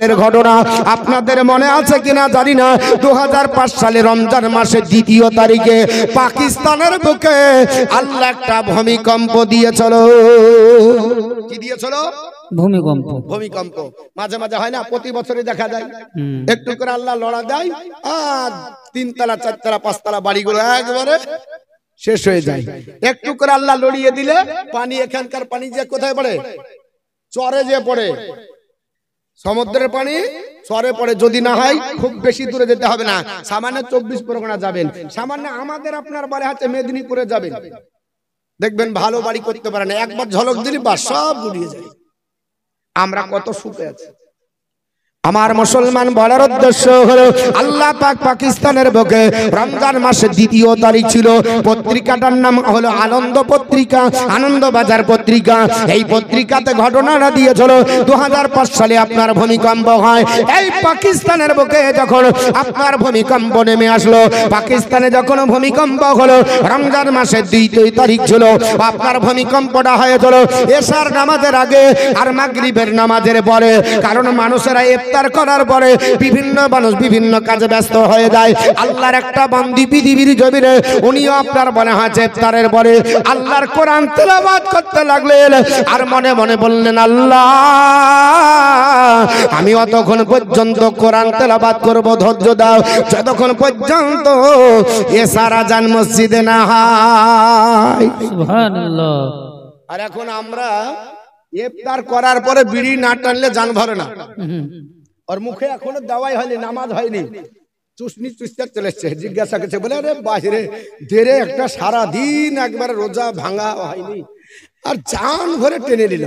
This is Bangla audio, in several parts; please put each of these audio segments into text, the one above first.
এর ঘটনা আপনাদের মনে আছে কিনা জানি না। 2005 সালে রমজান মাসের 2 তারিখে পাকিস্তানের বুকে আল্লাহ একটা ভূমিকম্প দিয়েছিল। কি দিয়েছিল? ভূমিকম্প। ভূমিকম্প মাঝে মাঝে হয় না, প্রতি বছরই দেখা যায়। একটু করে আল্লাহ লড়া দেয় আর 3 তলা 4 তলা 5 তলা বাড়িগুলো একবারে শেষ হয়ে যায়। একটু করে আল্লাহ লড়িয়ে দিলে পানি, এখানকার পানি যে কোথায় পড়ে? চরে যে পড়ে, সমুদ্রের পানি চরে পড়ে। যদি না হয় খুব বেশি দূরে যেতে হবে না, সামান্য 24 পরগনা যাবেন, সামান্য আমাদের আপনার বাড়ি হাতে মেদিনীপুরে যাবেন, দেখবেন ভালো বাড়ি করতে পারে না, একবার ঝলক দিলি বা সব গুড়িয়ে যায়। আমরা কত সুখে আছি। আমার মুসলমান বলার উদ্দেশ্য হলো আল্লাহ পাক পাকিস্তানের বুকে রমজান মাসের 2 তারিখ ছিল। পত্রিকাটার নাম হলো আনন্দ পত্রিকা, আনন্দবাজার পত্রিকা। এই পত্রিকাতে ঘটনাটা দিয়েছিল 2005 সালে আপনার ভূমিকম্প হয়। এই পাকিস্তানের বুকে যখন আপনার ভূমিকম্প নেমে আসলো, পাকিস্তানে যখন ভূমিকম্প হলো রমজান মাসের 2 তারিখ ছিল, আপনার ভূমিকম্পটা হয়েছিল এশার নামাজের আগে আর মাগরিবের নামাজের পরে। কারণ মানুষেরা ইফতার করার পরে বিভিন্ন মানুষ বিভিন্ন কাজে ব্যস্ত হয়ে যায়। আল্লাহর একটা বান্দি পৃথিবীর জমিনে উনিও আপনার মনে হয় ইফতারের পরে আল্লাহর কোরআন তেলাওয়াত করতে লাগলেন আর মনে মনে বললেন, আল্লাহ আমি অতক্ষণ পর্যন্ত কোরআন তেলাওয়াত করব, ধৈর্য দাও যতক্ষণ পর্যন্ত এশার আযান মসজিদে না হয়। সুবহানাল্লাহ। আর এখন আমরা ইফতার করার পরে বিড়ি না টানলে জান ভরে না। আর মুখে এখনো দাওয়াই হয়নি, নামাজ হয়নি, চুষনি চুষতে চলে এসছে। জিজ্ঞাসা করছে, বলে আরে বাহিরে দেরে একটা সারা দিন একবারে রোজা ভাঙা হয়নি আর জান ভরে টেনে নিল।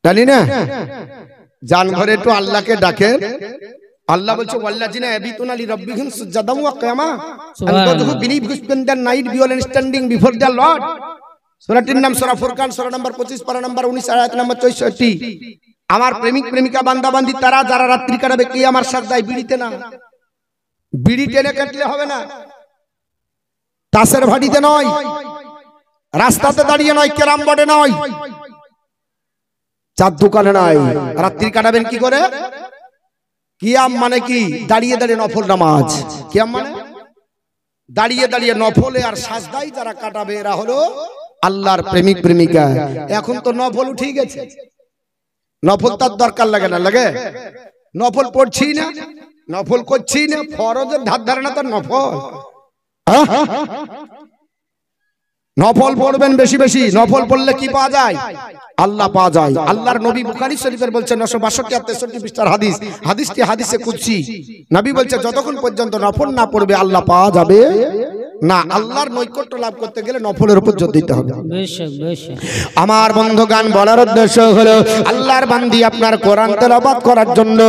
জানি না, জান ভরে একটু আল্লাহকে ডাকে। আল্লাহ বলছে, ওয়াল্লাযিনা ইয়াবিতুনা লিরাব্বিহিম সুজদান ওয়া কিয়ামা and those who believe who spend their night violent standing before their Lord। সূরাটির নাম সূরা ফুরকান, সূরা নম্বর 25, পারা নম্বর 19, আয়াত নম্বর 64। আমার প্রেমিক প্রেমিকা বান্দা বান্দি তারা যারা রাত্রি কাটাবে কি আমার সাজদায়, বিড়িতে না। বিড়ি টেনে কাটলে হবে না, তাসের ভাটিতে নয়, রাস্তাতে দাঁড়িয়ে নয়, ক্যারাম বোর্ডে নয়, চার দোকানে নয়। রাত্রি কাটাবেন কি করে? কিয়াম মানে কি? দাঁড়িয়ে দাঁড়িয়ে নফল নামাজ। কিয়াম মানে দাঁড়িয়ে দাঁড়িয়ে নফলে আর সাজদায় যারা কাটাবে এরা হলো আল্লাহর প্রেমিক প্রেমিকা। এখন তো নফল উঠে গেছে, নফল তার দরকার লাগে না, লাগে নফল পড়ছি না, নফল করছি না, ফরজের ধার ধারে না তার নফল। নফল পড়বেন বেশি বেশি। নফল পড়লে কি পাওয়া যায়? আল্লাহ পাওয়া যায়। আল্লাহর নবী বুখারী শরীফের বলছেন 962 আর 63 পৃষ্ঠার হাদিস, হাদিসটি হাদিসে কুদসি। নবী বলছে যতক্ষণ পর্যন্ত নফল না পড়বে আল্লাহ পাওয়া যাবে না। আল্লাহর নৈকট্য লাভ করতে গেলে নফলের উপর জোর দিতে হবে। আমার বন্ধুগান বলার উদ্দেশ্য হলো আল্লাহর বান্দি আপনার কোরআন তেলাওয়াত করার জন্য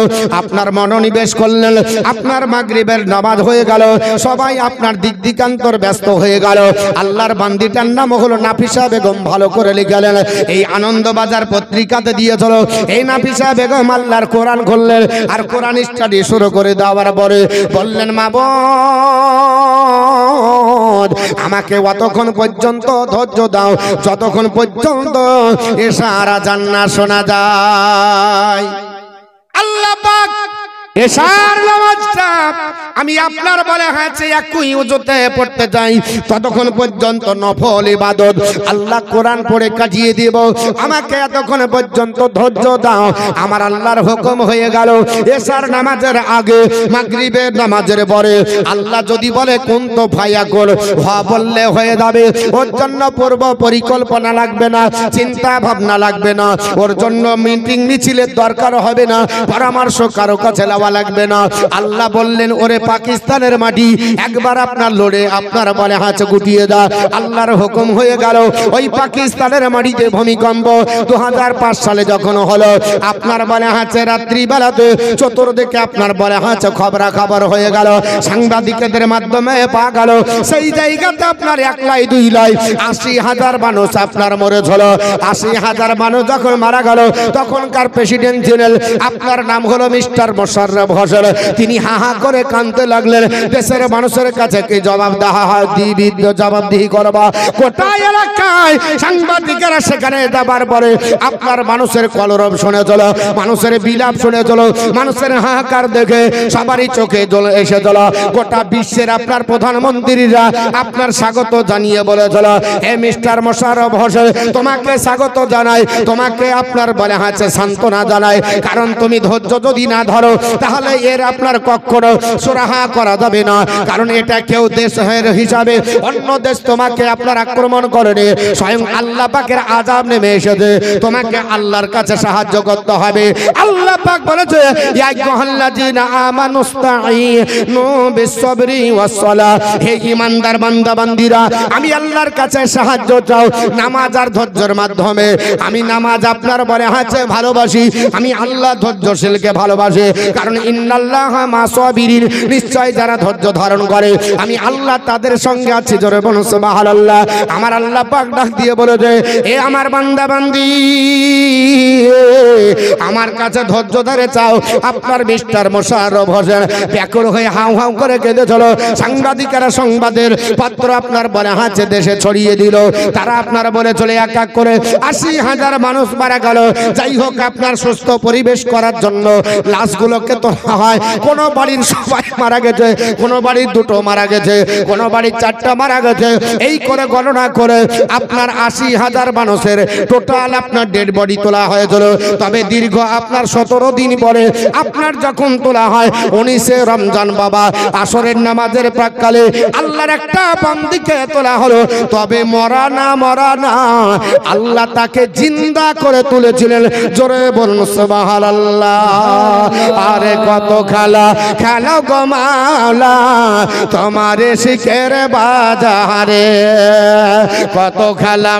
আপনার মনোনিবেশ করলেন। আপনার মাগরিবের নামাজ হয়ে গেল, সবাই আপনার দিক দিকান্তর ব্যস্ত হয়ে গেল। আল্লাহর বান্দিটার নাম হলো নাফিসা বেগম, ভালো করে লিখলেন। এই আনন্দবাজার পত্রিকাতে দিয়েছিল। এই নাফিসা বেগম আল্লাহর কোরআন খুললেন আর কোরআন স্টাডি শুরু করে দেওয়ার পরে বললেন, মা বোন আমাকে অতক্ষণ পর্যন্ত ধৈর্য দাও যতক্ষণ পর্যন্ত এশার আযান না শোনা যায়। আল্লাহ পাক এশার নামাজটা আমি আপনার বলে হাতে একই ওজুতে পড়তে যাই, ততক্ষণ পর্যন্ত নফল ইবাদত আল্লাহ কোরআন পড়ে কাটিয়ে দিব। আমাকে এতক্ষণ পর্যন্ত ধৈর্য দাও। আমার আল্লাহর হুকুম হয়ে গেল এশার নামাজের আগে মাগরিবের নামাজের পরে আল্লাহ যদি বলে কোন তো ফায়াকুল বললে হয়ে যাবে। ওর জন্য পূর্ব পরিকল্পনা লাগবে না, চিন্তা ভাবনা লাগবে না, ওর জন্য মিটিং মিছিলের দরকার হবে না, পরামর্শ কারো কাছে লাগবে না। আল্লাহ বললেন, ওরে পাকিস্তানের মাটি একবার আপনার লড়ে আপনার বলে হাঁচ গুটিয়ে দাও। আল্লাহর হুকুম হয়ে গেল। ওই পাকিস্তানের মাটিতে ভূমিকম্প 2005 সালে যখন হলো, আপনার বলে হাঁচে রাত্রি বেলাতে চতুর্দিকে আপনার বলে হাঁচ খবরা খবর হয়ে গেল, সাংবাদিকদের মাধ্যমে পা গেল। সেই জায়গাতে আপনার 1 লাই 2 লাই 80,000 মানুষ আপনার মরে ছিল। 80,000 মানুষ যখন মারা গেল তখনকার প্রেসিডেন্ট ছিলেন আপনার নাম হলো মিস্টার মোশাররফ হোসেন। তিনি হা হা করে কান কাঁদতে লাগলেন দেশের মানুষের কাছে কি জবাব দেওয়া হয় জবাবদিহি করবা গোটা এলাকায় সাংবাদিকেরা সেখানে যাবার পরে আপনার মানুষের কলরব শুনে চলো মানুষের বিলাপ শুনে চলো মানুষের হাহাকার দেখে সবারই চোখে জল এসে চলো গোটা বিশ্বের আপনার প্রধানমন্ত্রীরা আপনার স্বাগত জানিয়ে বলে চলো হে মিস্টার মোশাররফ হোসেন তোমাকে স্বাগত জানাই তোমাকে আপনার বলে আছে সান্ত্বনা জানাই কারণ তুমি ধৈর্য যদি না ধরো তাহলে এর আপনার কখনো সুরাহা করা যাবে না কারণ এটা কেউ দেশের হিসাবে অন্য দেশ তোমাকে আপনার আক্রমণ করেনি স্বয়ং আল্লাহ পাকের আযাব নেমে এসেছে তোমাকে আল্লাহর কাছে সাহায্য করতে হবে আল্লাহ পাক বলেছে ইয়া আইয়ুহাল্লাযীনা আমানুস্তাঈনু বিস-সাবরি ওয়াস-সালাহ হে ঈমানদার বান্দা বান্দীরা আমি আল্লাহর কাছে সাহায্য চাও নামাজ আর ধৈর্যের মাধ্যমে আমি নামাজ আপনার বলে আছে ভালোবাসি আমি আল্লাহ ধৈর্যশীলকে ভালোবাসি কারণ ইন্নাল্লাহা মা'as-সাবিরিন নিশ্চয় যারা ধৈর্য ধারণ করে আমি আল্লাহ তাদের সঙ্গে আছি জোরে বলুন সুবহানাল্লাহ আমার আল্লাহ পাক ডাক দিয়ে বলেছে এ আমার বান্দা বান্দি আমার কাছে ধৈর্য ধরে চাও আপনার মিস্টার মোশাররফ হোসেন ব্যাকুল হয়ে হাউ হাউ করে কেঁদে চলো সাংবাদিকেরা সংবাদের পত্র আপনার বলে হাতে দেশে ছড়িয়ে দিল তারা আপনার বলে চলে এক এক করে ৮০,০০০ মানুষ মারা গেল যাই হোক আপনার সুস্থ পরিবেশ করার জন্য লাশগুলোকে তোলা হয় কোনো বাড়ির সবাই মারা গেছে কোনো বাড়ির দুটো মারা গেছে কোনো বাড়ির 4টা মারা গেছে এই করে গণনা করে আপনার ৮০,০০০ মানুষের টোটাল আপনার ডেড বডি তোলা হয়েছিল তবে দীর্ঘ আপনার ১৭ দিন পরে আপনার যখন তোলা হয় 19শে রমজান বাবা আসরের নামাজের প্রাক্কালে আল্লাহর একটা বান্দিকে তোলা হলো তবে মরা না আল্লাহ তাকে জিন্দা করে তুলেছিলেন জোরে বলুন সুবহানাল্লাহ আরে কত খেলা গো মাওলা তোমার শিখের বাজারে কত খেলা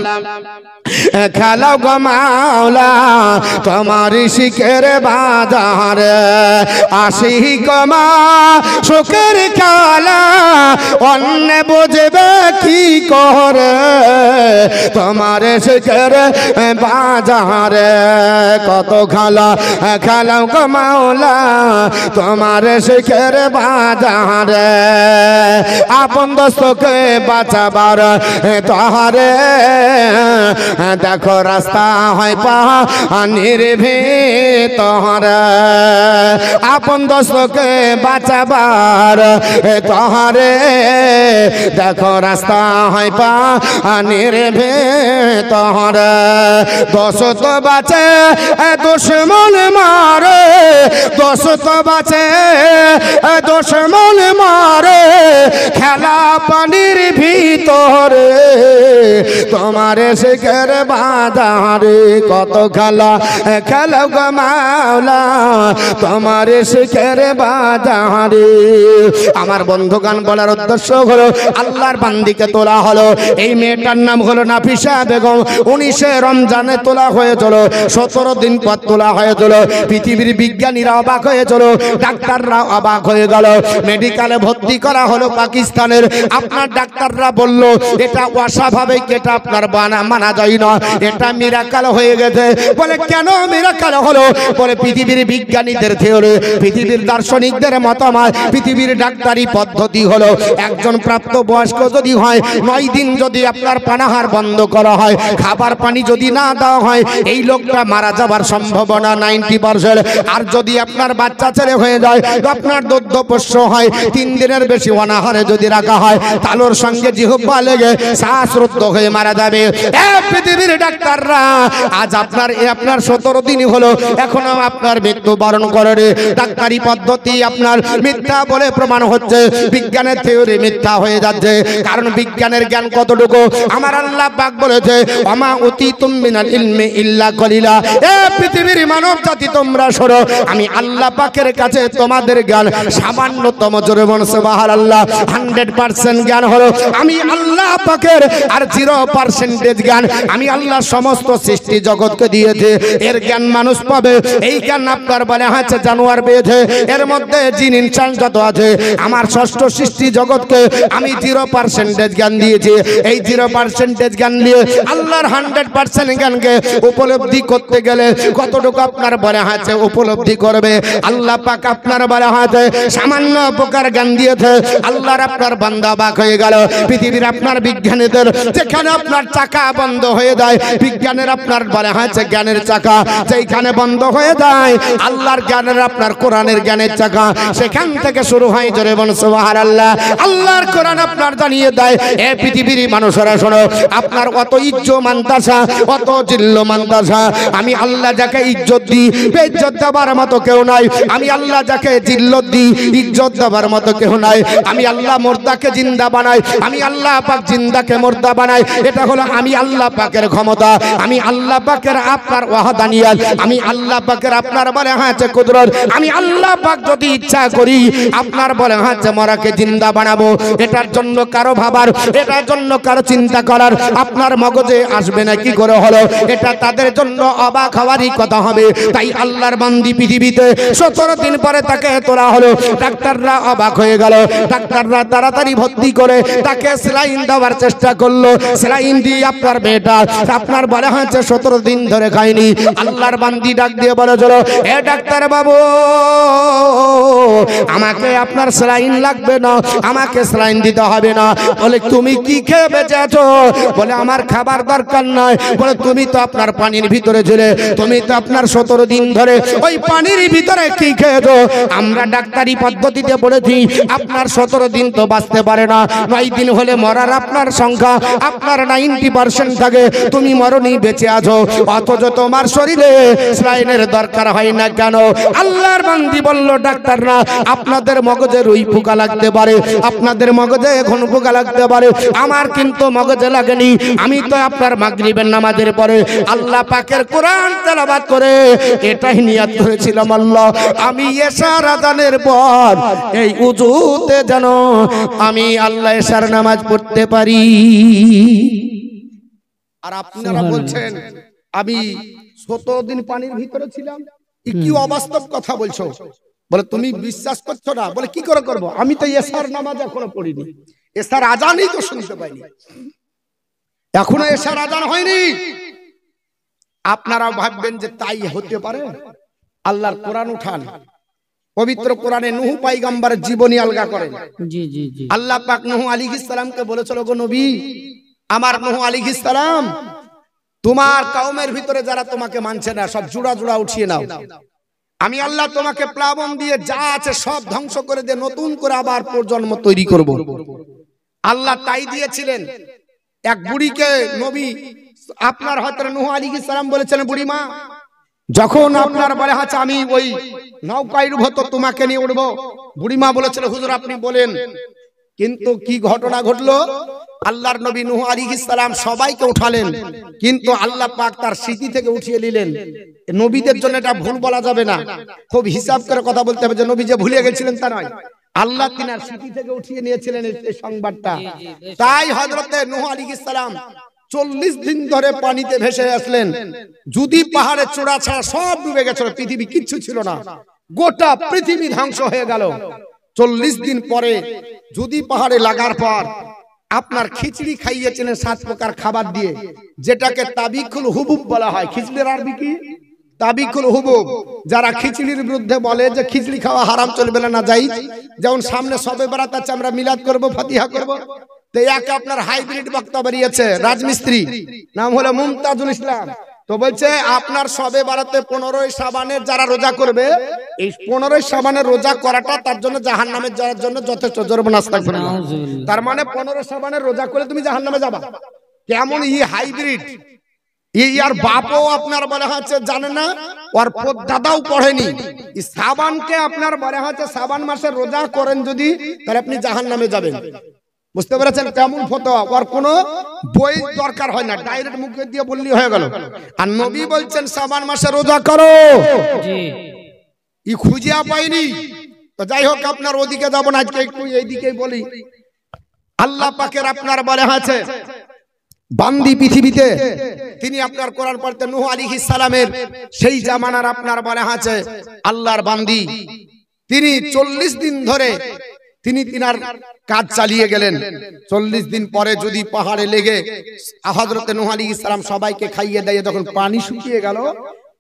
গো মাওলা তোমার শিখের বাজারে আশিক মা সুখের খেলা অন্য বুঝবে কি করে তোমার শিখের বাজারে কত খেলা গো মাওলা তোমার শিখের বাজারে আপন দোস্তকে বাঁচাবার তাহারে দেখো রাস্তা হয় পানির ভিতর আপন দোস্তকে বাঁচাবার তাহারে দেখো রাস্তা হয় পানির ভিতর দোস্ত বাঁচে দুশমন মারে দোস্ত বাঁচে দুশমন মারে খেলা পানির ভিতরে তোমার শিখের বাজারে কত খেলা গো মাওলা তোমার শিখের বাজারে আমার বন্ধুগান বলার উদ্দেশ্য হলো আল্লাহর বান্দিকে তোলা হলো এই মেয়েটার নাম হলো নাফিসা বেগম 19শে রমজানে তোলা হয়েছিল 17 দিন পর তোলা হয়েছিল পৃথিবীর বিজ্ঞানীরা অবাক হয়েছিল ডাক্তাররা অবাক হয়ে গেল মেডিকেলে ভর্তি করা হলো পাকিস্তানের আপনার ডাক্তাররা বলল এটা অস্বাভাবিক এটা আপনার মানা যায় না এটা মিরাকেল হয়ে গেছে বলে কেন মিরাকেল হলো বলে পৃথিবীর বিজ্ঞানীদের থিওরি পৃথিবীর দার্শনিকদের মতামত পৃথিবীর ডাক্তারি পদ্ধতি হলো একজন প্রাপ্ত বয়স্ক যদি হয় 9 দিন যদি আপনার পানাহার বন্ধ করা হয় খাবার পানি যদি না দেওয়া হয় এই লোকটা মারা যাবার সম্ভাবনা 90% আর যদি আপনার বাচ্চা ছেলে হয়ে যায় আপনার দুগ্ধপোষ্য হয় 3 দিনের বেশি অনাহারে যদি রাখা হয় তালুর সঙ্গে জিহ্বা লেগে শ্বাসরুদ্ধ হয়ে মারা যাবে পৃথিবীর ডাক্তাররা আজ আপনার 17 দিনই হলো এখনো আপনার মৃত্যু বরণ করে ডাক্তারি পদ্ধতি আপনার মিথ্যা বলে প্রমাণ হচ্ছে বিজ্ঞানের থিওরি মিথ্যা হয়ে যাচ্ছে কারণ বিজ্ঞানের জ্ঞান কতটুকু আমার আল্লাহ পাক বলেছে ওমা উতিতুম মিনাল ইলমি ইল্লা কলিলা এ পৃথিবীর মানব জাতি তোমরা শোনো আমি আল্লাহ পাকের কাছে তোমাদের জ্ঞান সামান্যতম জোরে বলুন সুবহানাল্লাহ আল্লাহ 100% জ্ঞান হলো আমি আল্লাহ পাকের, আর 0% জ্ঞান আমি আল্লাহ সমস্ত সৃষ্টি জগৎকে দিয়েছে। এর জ্ঞান মানুষ পাবে, এই জ্ঞান আপনার বলে আছে জানোয়ার পেয়েছে, এর মধ্যে জিন ইনসান যত আছে আমার ষষ্ঠ সৃষ্টি জগৎকে আমি 0% জ্ঞান দিয়েছি। এই 0% জ্ঞান নিয়ে আল্লাহর 100% জ্ঞানকে উপলব্ধি করতে গেলে কতটুকু আপনার বলে আছে উপলব্ধি করবে। আল্লাহ পাক আপনার বলে আছে সামান্য প্রকার জ্ঞান দিয়েছে, আল্লাহর আপনার বান্দা অবাক হয়ে গেল। পৃথিবীর আপনার বিজ্ঞানীদের যেখানে আপনার চাকা বন্ধ হয়ে যায়, বিজ্ঞানের আপনার বলে আছে জ্ঞানের চাকা যেখানে বন্ধ হয়ে যায়, আল্লাহর জ্ঞানের আপনার কোরআনের জ্ঞানের চাকা সেখান থেকে শুরু হয়। জোরে বলুন সুবহানাল্লাহ। আল্লাহর কোরআন আপনার জানিয়ে দেয় এ পৃথিবীর মানুষেরা শোনো, আপনার অত ইজ্জত মানতাসা, অত জিল্ল মানতাসা, আমি আল্লাহ যাকে ইজ্জত দিই বেইজ্জত দেবার মতো কেউ নাই। আমি আল্লাহ যাকে জিল্লত দিই ইজ্জত দেবার মতো কেউ নাই। আমি আল্লাহ মুর্দাকে জিন্দা বানাই, আমি আল্লাহ পাক জিন্দাকে মুর্দা বানাই। এটা হলো আমি আল্লাহ পাকের ক্ষমতা, আমি আল্লাহ পাকের আপনার ওয়াহদানিয়াত, আমি আল্লাহ পাকের আপনার বলে আছে কুদরত। আমি আল্লাহ পাক যদি ইচ্ছা করি আপনার বলে আছে মরাকে জিন্দা বানাবো। এটার জন্য কারো ভাবার, এটার জন্য কারো চিন্তা করার আপনার মগজে আসবে না কি করে হলো, এটা তাদের জন্য অবাক হওয়ারই কথা হবে। তাই আল্লাহর বান্দি পৃথিবীতে 17 দিন পরে তাকে তোলা হলো। ডাক্তাররা অবাক হয়ে গেল, ডাক্তাররা তাড়াতাড়ি ভর্তি করে তাকে স্যালাইন দেওয়ার চেষ্টা করলো। স্যালাইন দিয়ে আপনার বেটা আপনার বলে হয়েছে 17 দিন ধরে খায়নি। আল্লাহর বান্দি ডাক দিয়ে বলে চলো এ ডাক্তার বাবু আমাকে আপনার স্যালাইন লাগবে না, আমাকে স্যালাইন দিতে হবে না। বলে তুমি কি খেয়ে বেঁচে আছো? বলে আমার খাবার দরকার নয়। বলে তুমি তো আপনার পানির ভিতরে ছিলে, তুমি তো আপনার 17 দিন ধরে ওই পানির ভিতরে কি খেয়েছো? আমরা ডাক্তারি পদ্ধতিতে বলেছি আপনার 17 দিন তো বাঁচতে পারে না, 9 দিন হলে মরার আপনার সংখ্যা আপনার 90% থাকে, তুমি মরণই বেঁচে আছো, অথচ তোমার শরীরে স্যালাইনের দরকার হয় না কেন? আল্লাহর বান্দি বলল ডাক্তার না, আপনাদের মগজে রুই পোকা লাগতে পারে, আপনাদের মগজে ঘন পোকা লাগতে পারে, আমার কিন্তু মগজে লাগেনি। আমি তো আপনার মাগরিবের নামাজের পরে আল্লাহ পাকের কোরআন তেলাওয়াত করে এটাই নিয়ত করেছিলাম আল্লাহ আমি এশার আযানের পর এই উযুতে যেন আমি আল্লাহ এশার নামাজ পড়তে পারি। আর আপনারা বলছেন আমি 17 দিন পানির ভিতরে ছিলাম, কি অবাস্তব কথা বলছো? বলে তুমি বিশ্বাস করছো না? বলে কি করে করবো, আমি তো এশার নামাজ এখনো পড়িনি, এশার আজানই তো শুনতে পাইনি, এখনো এশার আজান হয়নি। আপনারা ভাববেন যে তাই হতে পারে? আল্লাহর কোরআন উঠান, পবিত্র কোরআনে নূহ পয়গম্বরের জীবনী আলগা করেন। জি জি জি। আল্লাহ পাক নূহ আলাইহিস সালামকে বলেছিল গো নবী আমার নূহ আলাইহিস সালাম, তোমার কওমের ভিতরে যারা তোমাকে মানছে না সব জুড়া জুড়া উঠিয়ে নাও, আমি আল্লাহ তোমাকে প্লাবন দিয়ে যা আছে সব ধ্বংস করে দিয়ে নতুন করে আবার প্রজন্ম তৈরি করব। আল্লাহ তাই দিয়েছিলেন। এক বুড়িকে নবী আপনার হযরত নূহ আলাইহিস সালাম বলেছিলেন বুড়ি মা যখন আপনার বলে আছে আমি ওই নৌকায় উঠবো তো তোমাকে নিয়ে উঠবো, বুড়িমা বলেছিল হুজুর আপনি বলেন। কিন্তু কি ঘটনা ঘটলো, আল্লাহর নবী নূহ আলাইহিস সালাম সবাইকে উঠালেন, কিন্তু আল্লাহ পাক তার স্মৃতি থেকে উঠিয়ে নিলেন। নবীদের জন্য এটা ভুল বলা যাবে না, খুব হিসাব করে কথা বলতে হবে যে নবী যে ভুলে গেছিলেন তা নয়, আল্লাহ তিনার স্মৃতি থেকে উঠিয়ে নিয়েছিলেন এই সংবাদটা। তাই হযরতে নূহ আলাইহিস সালাম 40 দিন ধরে পানিতে ভেসে আসলেন। যদি পাহাড়ের চূড়া ছাড়া সব ডুবে গেছিল, পৃথিবী কিচ্ছু ছিল না, গোটা পৃথিবী ধ্বংস হয়ে গেল। 40 দিন পরে যদি পাহাড়ে লাগার পর আপনার খিচড়ি খাইয়েছিলেন 7 প্রকার খাবার দিয়ে, যেটাকে তাবিকুল হুবুব বলা হয়। খিচড়ির আরবি কি? তাবিকুল হুবুব। যারা খিচড়ির বিরুদ্ধে বলে যে খিচড়ি খাওয়া হারাম চলবে না জায়েজ, যেমন সামনে শবে বরাত আছে আমরা মিলাদ করব ফাতিহা করব, তো একে আপনার হাইব্রিড বক্তা বেরিয়েছে রাজমিস্ত্রি, নাম হলো মুমতাজুল ইসলাম। তো বলছে আপনার শবে বরাতে 15 শাবানের যারা রোজা করবে, এই 15 শাবানের রোজা করাটা তার জন্য জাহান্নামে যাওয়ার জন্য যথেষ্ট। জোরে বলুন আস্তাগফিরুল্লাহ। তার মানে 15 শাবানের রোজা করে তুমি জাহান্নামে যাবা। কেমন ই হাইব্রিড, ইয়ার বাপও আপনার বলে হচ্ছে জানে না, ওর দাদাও পড়েনি। শাবানকে আপনার বলে হচ্ছে শাবান মাসে রোজা করেন যদি, তাহলে আপনি জাহান্নামে যাবেন। বুঝতে পেরেছেন কেমন ফতোয়া? ওর কোনো বই দরকার হয় না, ডাইরেক্ট মুখে দিয়ে বললেই হয়ে গেল। আর নবী বলছেন শাবান মাসে রোজা করো, ই খুঁজিয়া পাইনি। তো যাই হোক, আপনার ওদিকে যাব না, আজকে একটু এইদিকেই বলি। আল্লাহ পাকের আপনার বলে আছে বান্দি পৃথিবীতে, তিনি আপনার কোরআন পড়তে নূহ আলাইহিস সালামের সেই জামানার আপনার বলে আছে আল্লাহর বান্দি, তিনি 40 দিন ধরে তিনি তিনার কাজ চালিয়ে গেলেন। 40 দিন পরে যদি পাহাড়ে লেগে হযরত নূহ আলাইহিস সালাম সবাইকে খাইয়ে দিয়ে যখন পানি শুকিয়ে গেল,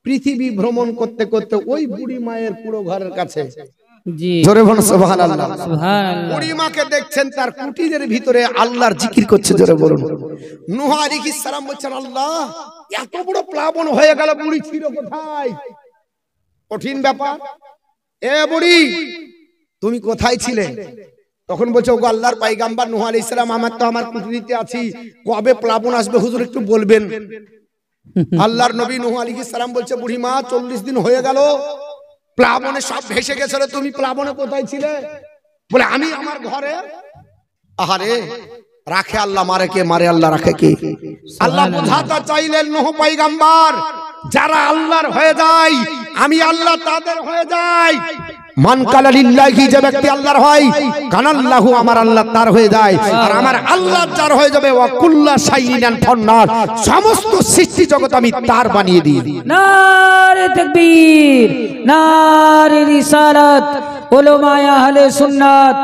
পৃথিবী ভ্রমণ করতে করতে ওই বুড়ি মায়ের পুরো ঘরের কাছে, জি জোরে বলুন সুবহানাল্লাহ, সুবহানাল্লাহ, বুড়ি মাকে দেখছেন তার কুটিরের ভিতরে আল্লাহর জিকির করছে, জোরে বলুন। নূহ আলাইহিস সালাম বলছেন, আল্লাহ এত বড় প্লাবন হয়ে গেল, বুড়ি ছিল কোথায়? কঠিন ব্যাপার। এ বুড়ি তুমি কোথায় ছিলে? তখন বলছে, ওগো আল্লাহর পয়গম্বর নূহ আলাইহিস সালাম, আমার কুটিরিতে আছি, কবে প্লাবন আসবে হুজুর একটু বলবেন। আল্লাহর নবী নূহ আলাইহিস সালাম বলছে, বুড়ি মা 40 দিন হয়ে গেল, প্লাবনে সব ভেসে গেছিল, তুমি প্লাবনে কোথায় ছিলে? বলে, আমি আমার ঘরে। আহারে, রাখে আল্লাহ, মারে কে? মারে আল্লাহ, রাখে কে? আল্লাহ বোঝাতে চাইলেন নূহ পয়গম্বর, যারা আল্লাহর হয়ে যায় আমি আল্লাহ তাদের হয়ে যাই। মান কালা লিল্লাহি, যে ব্যক্তি আল্লাহর হয়, কানাল্লাহু, আমার আল্লাহ তার হয়ে যায়। আর আমার আল্লাহ যার হয়ে যাবে, ওয়া কুল্লা শাইইন ফান্নার, সমস্ত সৃষ্টি জগৎ আমি তার বানিয়ে দিই। নারে তাকবীর, নারে রিসালাত, উলামায়ে আহলে সুন্নাত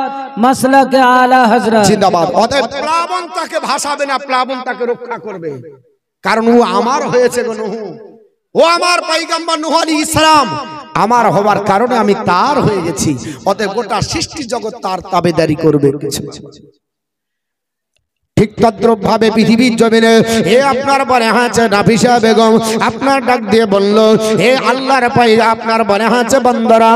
মাসলাকে আলা হযরত জিন্দাবাদ। অতএব প্লাবন তাকে ভাসাবে না, প্লাবন তাকে রক্ষা করবে, কারণ ও আমার হয়েছে গো নূহ, ও আমার পয়গম্বর নূহ আলাইহিস সালাম, আমার হবার কারণে আমি তার হয়ে গেছি। অতএব গোটা সৃষ্টি জগৎ তার তাবেদারি করবে। ঠিক তদ্রুপ ভাবে পৃথিবীর জমিনে হে আপনার বনে আছে নাফিসা বেগম, আপনার ডাক দিয়ে বলল, হে আল্লাহর পায়গম্বর, আপনার বনে আছে বান্দারা,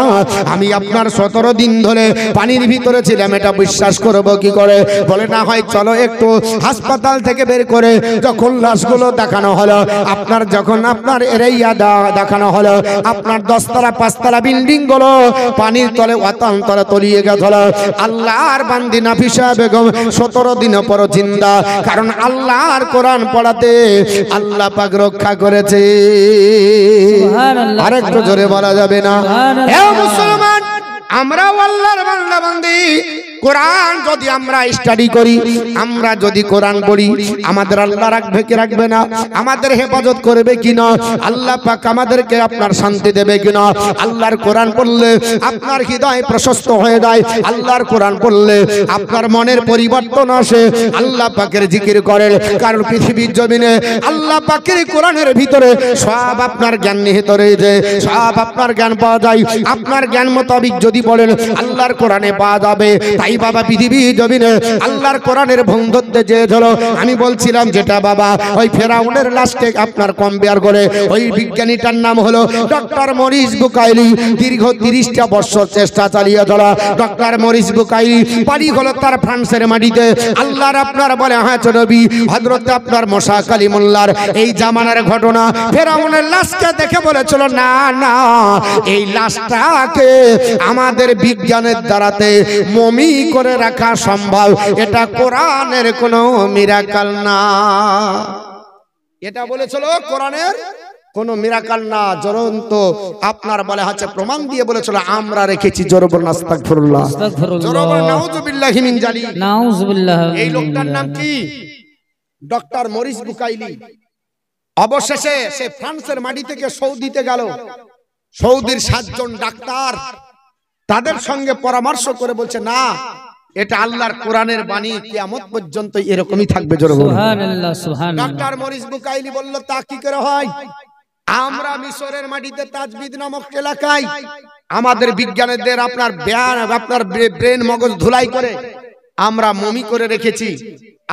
আমি আপনার 17 দিন ধরে পানির ভিতরে ছিলাম, এটা বিশ্বাস করব কি করে? বলে, না হয় চলো একটু হাসপাতাল থেকে বের করে যখন লাশগুলো দেখানো হলো, আপনার যখন আপনার এরিয়া দেখানো হলো, আপনার 10 তলা 5 তলা বিল্ডিং গুলো পানির তলে অতন্তরে তলিয়ে গেল। আল্লাহর বান্দি নাফিসা বেগম 17 দিন পর জিন্দা, কারণ আল্লাহর কোরআন পড়াতে আল্লাহ পাক রক্ষা করেছে। আরেকটু জোরে বলা যাবে না? হে মুসলমান, আমরা আল্লাহর বান্দা বান্দি, কোরআন যদি আমরা স্টাডি করি, আমরা যদি কোরআন পড়ি, আমাদের আল্লাহ রাখবে কি রাখবে না? আমাদের হেফাজত করবে কিনা? আল্লাহ পাক আমাদেরকে আপনার শান্তি দেবে কিনা? আল্লাহর কোরআন পড়লে আপনার হৃদয় প্রশস্ত হয়ে যায়, আল্লাহর কোরআন পড়লে আপনার মনের পরিবর্তন আসে। আল্লাহ পাকের জিকির করেন, কারণ পৃথিবীর জমিনে আল্লাহ পাকের কোরআনের ভিতরে সব আপনার জ্ঞান নিহিত রয়েছে, সব আপনার জ্ঞান পাওয়া যায়। আপনার জ্ঞান মোতাবিক যদি বলেন আল্লাহর কোরআনে পাওয়া যাবে। তাই বাবা, পৃথিবী জমিনে আল্লাহর কোরআনের ভং ধরতে যে ধরো, আমি বলছিলাম যেটা বাবা, ওই ফেরাউনের লাশকে আপনার কম্পেয়ার করে, ওই বিজ্ঞানীটার নাম হলো ডক্টর মরিস বুকাইলি। দীর্ঘ 30টা বছর চেষ্টা চালিয়ে ধরা ডক্টর মরিস বুকাইলি, বাড়ি হলো তার ফ্রান্সের মাটিতে। আল্লাহর আপনার বলে হ্যাঁ নবী হযরত আপনার মুসা কালিমুল্লাহর এই জামানার ঘটনা, ফেরাউনের লাশকে দেখে বলেছিল, না না, এই লাশটাকে আমাদের বিজ্ঞানের দ্বারাতে মমি করে রাখা সম্ভব, এটা কোরআনের কোনো মিরাকল না। এটা বলেছিল কোরআনের কোনো মিরাকল না, জ্বলন্ত আপনার বলে হচ্ছে প্রমাণ দিয়ে বলেছিল আমরা রেখেছি। জোরে বলুন আস্তাগফিরুল্লাহ, জোরে বলুন নাউযুবিল্লাহি মিন জালিক, নাউযুবিল্লাহ। এই লোকটার নাম কি? Doctor Morris Bucaille. অবশেষে সে ফ্রান্সের মাটি থেকে সৌদিতে গেল। সৌদির 7 জন ডাক্তার তাদের সঙ্গে পরামর্শ করে বলছে, না, এটা আল্লাহর কোরআনের বাণী, কিয়ামত পর্যন্ত এরকমই থাকবে। জোরে বলুন সুবহানাল্লাহ, সুবহানাল্লাহ। ডক্টর মরিস বুকাইলি বলল, তা কি করে হয়? আমরা মিশরের মাটিতে তাজবিদ নামক এলাকায় আমাদের বিজ্ঞানীদের আপনার ব্রেন মগজ ধুলাই করে আমরা মমি করে রেখেছি।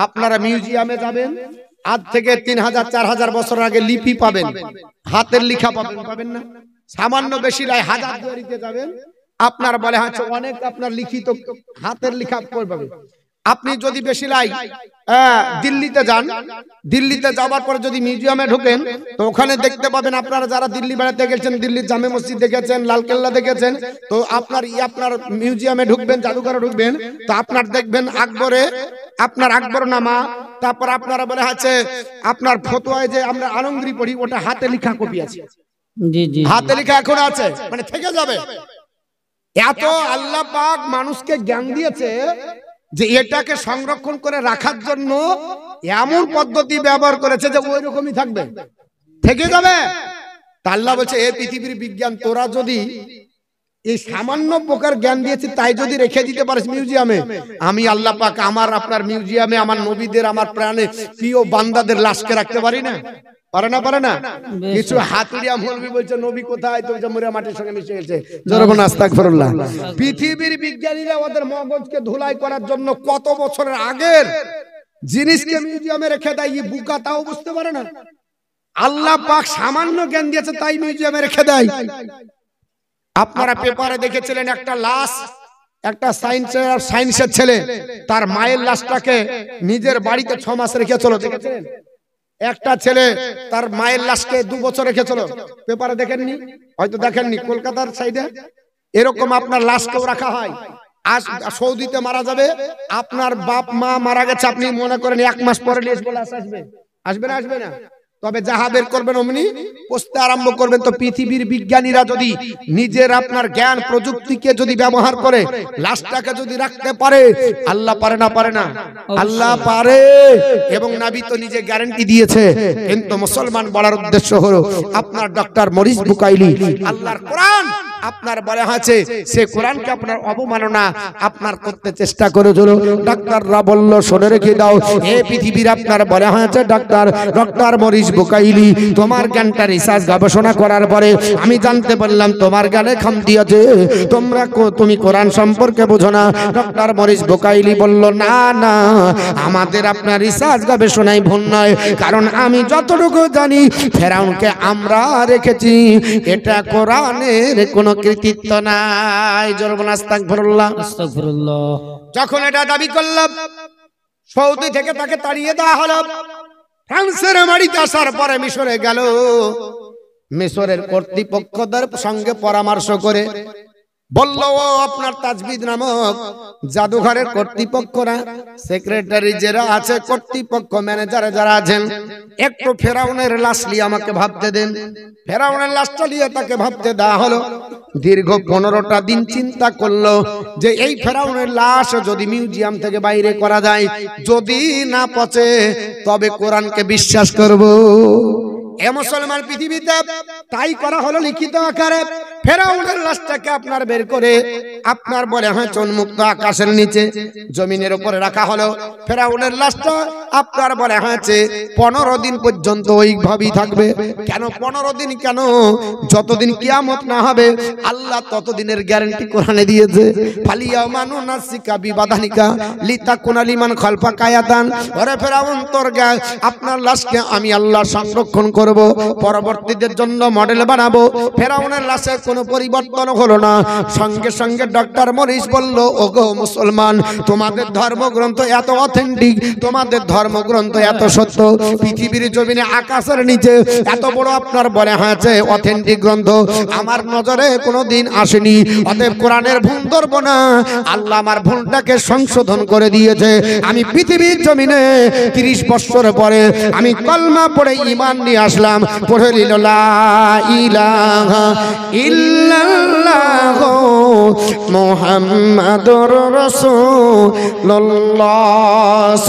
আপনারা মিউজিয়ামে যাবেন, আজ থেকে 3000-4000 বছর আগে লিপি পাবেন, হাতের লেখা পাবেন, পাবেন না? সামান্য বেশি নয়, হাজারদুয়ারিতে যাবেন, আপনার বলে হচ্ছে অনেক আপনার লিখিত হাতের লেখা পাবেন। আপনি যদি বেশি লাই দিল্লিতে যান, দিল্লিতে যাওয়ার পরে যদি মিউজিয়ামে ঢোকেন, তো ওখানে দেখতে পাবেন, আপনারা যারা দিল্লি বেড়াতে গেছেন, দিল্লির জামে মসজিদ দেখেছেন, লালকেল্লা দেখেছেন, তো আপনার মিউজিয়ামে ঢুকবেন, জাদুঘরে ঢুকবেন, তো আপনার দেখবেন আপনার আকবরনামা, তারপর আপনারা বলে আছে আপনার ফতোয়ায় যে আমরা আলমগীরি পড়ি, ওটা হাতে লেখা কপি আছে। জি জি, হাতে লেখা এখন আছে, মানে থেকে যাবে। এত আল্লাহ পাক মানুষকে জ্ঞান দিয়েছে যে এটাকে সংরক্ষণ করে রাখার জন্য এমন পদ্ধতি ব্যবহার করেছে যে ওই রকমই থাকবে, থেকে যাবে। তা আল্লাহ বলছে এই পৃথিবীর বিজ্ঞান তোরা যদি এই সামান্য প্রকার জ্ঞান দিয়েছি তাই যদি রেখে দিতে পারিস মিউজিয়ামে, আমি আল্লাহ পাক আমার আপনার মিউজিয়ামে আমার নবীদের আমার প্রাণে প্রিয় বান্দাদের লাশকে রাখতে পারি না? পারে না? পারে না? কিছু হাতুড়িয়া মৌলবি বলছে নবী কোথায়, তো মরিয়া মাটির সঙ্গে মিশে গেছে। জোরে আস্তাগফিরুল্লাহ। পৃথিবীর বিজ্ঞানীরা ওদের মগজকে ধুলাই করার জন্য কত বছরের আগের জিনিসকে মিউজিয়ামে রেখে দেয়, এই বুকা তাও বুঝতে পারে না। আল্লাহ পাক সামান্য জ্ঞান দিয়েছে তাই মিউজিয়ামে রেখে দেয়। আপনারা পেপারে দেখেছিলেন একটা লাশ, একটা সায়েন্সের ছেলে তার মায়ের লাশটাকে নিজের বাড়িতে 6 মাস রেখেছিল, দেখেছিলেন? একটা ছেলে তার মায়ের লাশকে 2 বছর রেখেছিল, পেপারে দেখেননি? হয়তো দেখেননি। কলকাতার সাইডে এরকম আপনার লাশকেও রাখা হয়। আজ সৌদিতে মারা যাবে, আপনার বাপ মা মারা গেছে, আপনি মনে করেন 1 মাস পরে লাশ বলে আসবে, আসবে না? আসবে না? তবে যাহা বের করবেন অমনি পোস্তে আরম্ভ করবেন। তো পৃথিবীর বিজ্ঞানীরা যদি নিজের আপনার জ্ঞান প্রযুক্তিকে যদি ব্যবহার করে লাশটাকে যদি রাখতে পারে, আল্লাহ পারে না? পারে না? আল্লাহ পারে। এবং নবী তো নিজে গ্যারান্টি দিয়েছে। কিন্তু মুসলমান বলার উদ্দেশ্য হলো আপনার ডক্টর মরিস বুকাইলি আল্লাহর কোরআন আপনার বলা আছে, সে কোরআনকে আপনার অবমাননা আপনার করতে চেষ্টা করেছিল। ডাক্তাররা বলল শুনে রেখে দাও, এই পৃথিবীর আপনার বলা হয়েছে ডক্টর মরিস বুকাইলি তোমার জ্ঞানটা রিসার্চ গবেষণা করার পরে আমি জানতে পারলাম তোমার জ্ঞানে খামতি আছে, তুমি কোরআন সম্পর্কে বোঝো না। ডক্টর মরিস বুকাইলি বলল না না, আমাদের আপনার রিসার্চ গবেষণায় ভুল নয়, কারণ আমি যতটুকু জানি ফেরাউনকে আমরা রেখেছি, এটা কোরআনের কোন কৃতিত্ব নাই। জোরবন আস্তাগফিরুল্লাহ। আস্তাগফিরুল্লাহ। যখন এটা দাবি করলাম, সৌদি থেকে তাকে তাড়িয়ে দেওয়া হলো। ফ্রান্সের মাটিতে আসার পরে মিশরে গেল। মিশরের কর্তৃপক্ষদের সঙ্গে পরামর্শ করে বলল, ও আপনার তাজবিদ নামক জাদুঘরের কর্তৃপক্ষরা, সেক্রেটারি যারা আছে, কর্তৃপক্ষ ম্যানেজার যারা আছেন, একটু ফেরাউনের লাশ নিয়ে আমাকে ভাবতে দেন। ফেরাউনের লাশটা নিয়ে তাকে ভাবতে দেওয়া হলো। দীর্ঘ 15টা দিন চিন্তা করলো যে এই ফেরাউনের লাশ যদি মিউজিয়াম থেকে বাইরে করা যায়, যদি না পচে তবে কোরআনকে বিশ্বাস করব। এ মুসলমান পৃথিবীতে তাই করা হলো লিখিত আকারে। ফেরাউনের লাশটাকে আপনার বের করে আপনার বলে হয় উন্মুক্ত আকাশের নিচে জমিনের উপরে রাখা হলো। ফেরাউনের লাশটা আপনার বলে হয়েছে 15 দিন পর্যন্ত ওইভাবেই থাকবে। কেন 15 দিন? কেন? যতদিন কিয়ামত না হবে আল্লাহ ততদিনের গ্যারান্টি কোরআনে দিয়েছে। ফালিয়া মানু নাসিকা বিবাদানিকা লিতাকুনা লিমান খালফা কায়াতান। ওরে ফেরাউন, তোর আপনার লাশকে আমি আল্লাহ সংরক্ষণ করব, পরবর্তীদের জন্য মডেল বানাবো। ফেরাউনের লাশে কোনো পরিবর্তন হলো না। সঙ্গে সঙ্গে ডক্টর মরিস বলল, ওগো মুসলমান, তোমাদের ধর্মগ্রন্থ এত অথেন্টিক, তোমাদের ধর্মগ্রন্থ এত সত্য, পৃথিবীর জমিনে আকাশের নিচে এত বড় আপনার বলে হয়েছে অথেন্টিক গ্রন্থ আমার নজরে কোনোদিন আসেনি। অতএব কোরআনের ভুল ধরব না। আল্লাহ আমার ভুলটাকে সংশোধন করে দিয়েছে। আমি পৃথিবীর জমিনে 30 বছর পরে আমি কলমা পড়ে ঈমান নিয়ে আসলাম। পড়ে নিল লা ইলাহা ইল্লাল্লাহ মুহাম্মাদুর রাসূলুল্লাহ